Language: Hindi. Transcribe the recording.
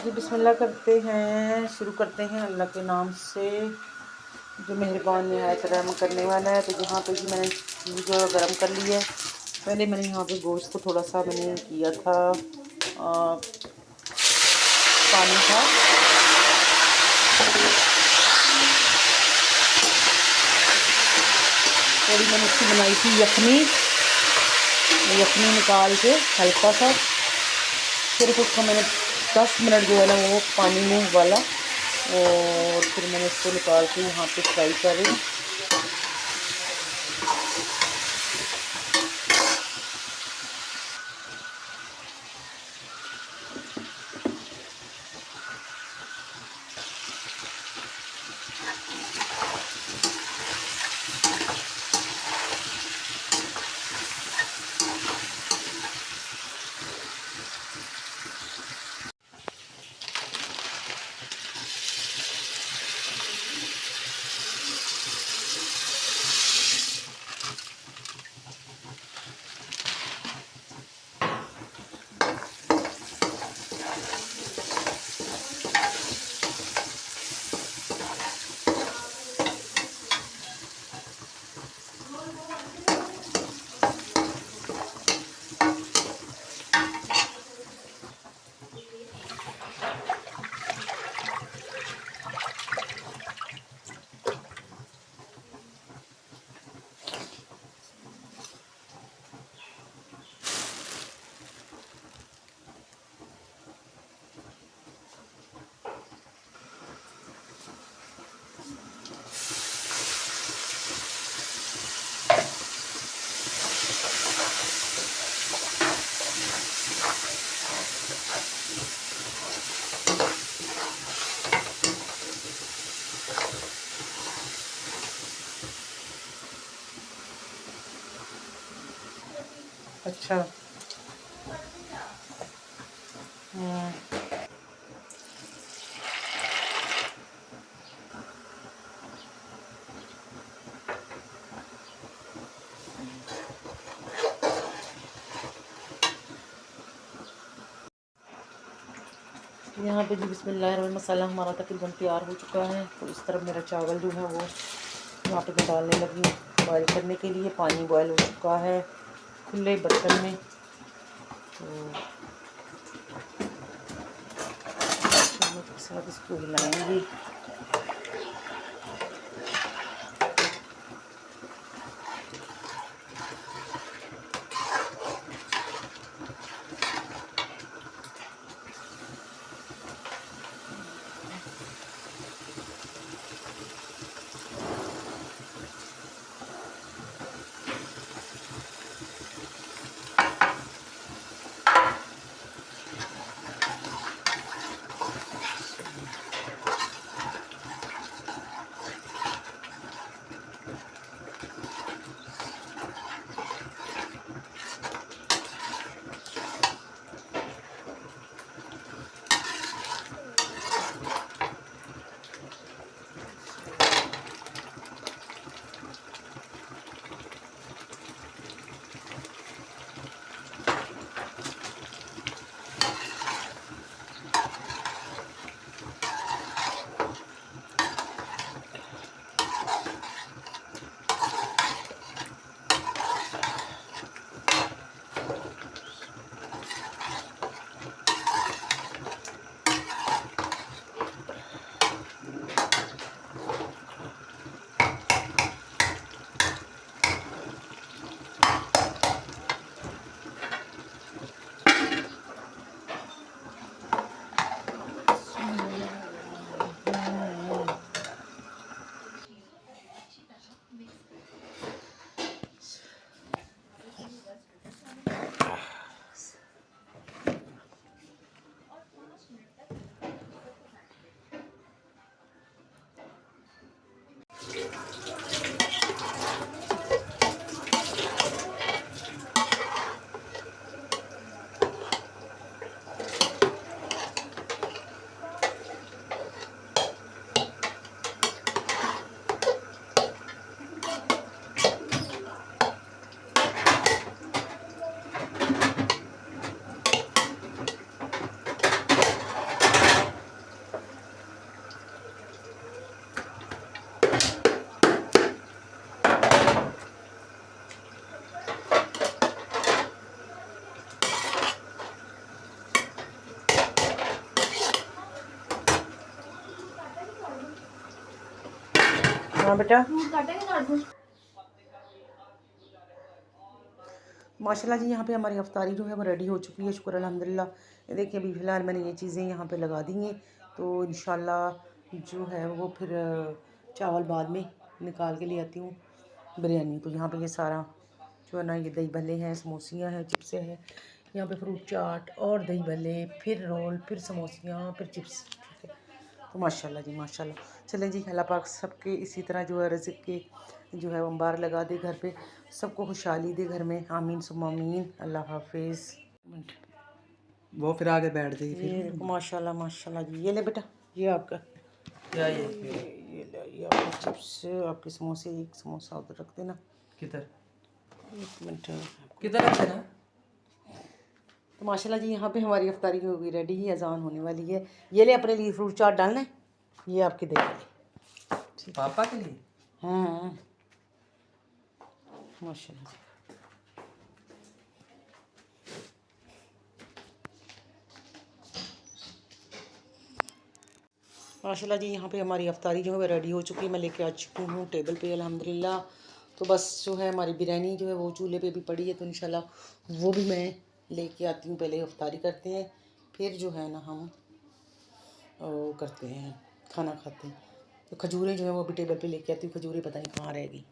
जी बिस्मिल्लाह करते हैं, शुरू करते हैं अल्लाह के नाम से जो मेहरबान नहायत रहम करने वाला है। तो यहाँ पे जी मैंने घी जो गर्म कर लिया है। पहले मैंने यहाँ पे गोश्त को थोड़ा सा मैंने किया था, पानी था, थोड़ी मैंने उसकी बनाई थी यखनी निकाल के हल्का सा, सिर्फ उसको मैंने 10 मिनट जो है ना वो पानी में उबाला और फिर मैंने इसको निकाल के यहाँ पे फ्राई कर रही। अच्छा यहाँ पे जी बिस्मिल्लाह मसाला हमारा तकरीबन तैयार हो चुका है। तो इस तरफ मेरा चावल जो है वो यहाँ पे मैं डालने लगी बॉयल करने के लिए। पानी बॉयल हो चुका है खुले बर्तन में। तो के साथ इसको हिलाएंगे। बेटा माशाल्लाह जी। यहाँ पे हमारी अफ्तारी जो है वो रेडी हो चुकी है, शुक्र अल्हम्दुलिल्लाह। ये देखिए अभी फ़िलहाल मैंने ये चीज़ें यहाँ पे लगा दी हैं, तो इंशाल्लाह जो है वो फिर चावल बाद में निकाल के ले आती हूँ बिरयानी। तो यहाँ पे ये सारा जो है ना, ये दही भल्ले हैं, समोसियाँ हैं, चिप्सें हैं, यहाँ पे फ्रूट चाट और दही भल्ले, फिर रोल, फिर समोसियाँ, फिर चिप्स। ठीक है, तो माशाल्लाह जी माशाल्लाह। चलें जी, अल्लाह पाक सबके इसी तरह जो है रिज़्क़ के जो है अंबार लगा दे घर पे, सबको खुशहाली दे घर में। आमीन सुम्मा आमीन। अल्लाह हाफिज़। वो फिर आगे बैठ जाइए ये फिर। देखो माशाल्लाह माशाल्लाह जी। ये ले बेटा, ये आपका क्या ये आपके चिप्स, आपके समोसे। एक समोसा उधर रख देना। किधर? एक मिनट, किधर रख देना? तो माशाल्लाह जी यहाँ पे हमारी अफ्तारी हो गई रेडी ही, अजान होने वाली है। ये ले अपने लिए फ्रूट चाट डालना है, ये आपके दे पापा के लिए। हाँ माशाल्लाह। माशाल्लाह जी यहाँ पे हमारी अफ्तारी जो है रेडी हो चुकी है, मैं लेके आ चुकी हूँ टेबल पे अल्हम्दुलिल्लाह। तो बस जो है हमारी बिरयानी जो है वो चूल्हे पे भी पड़ी है, तो इंशाल्लाह वो भी मैं लेके आती हूँ। पहले अफ्तारी करते हैं, फिर जो है ना हम वो करते हैं, खाना खाते हैं। तो खजूरें जो है वो भी टेबल पे लेके आती हूँ, खजूरें पता नहीं कहाँ रहेगी।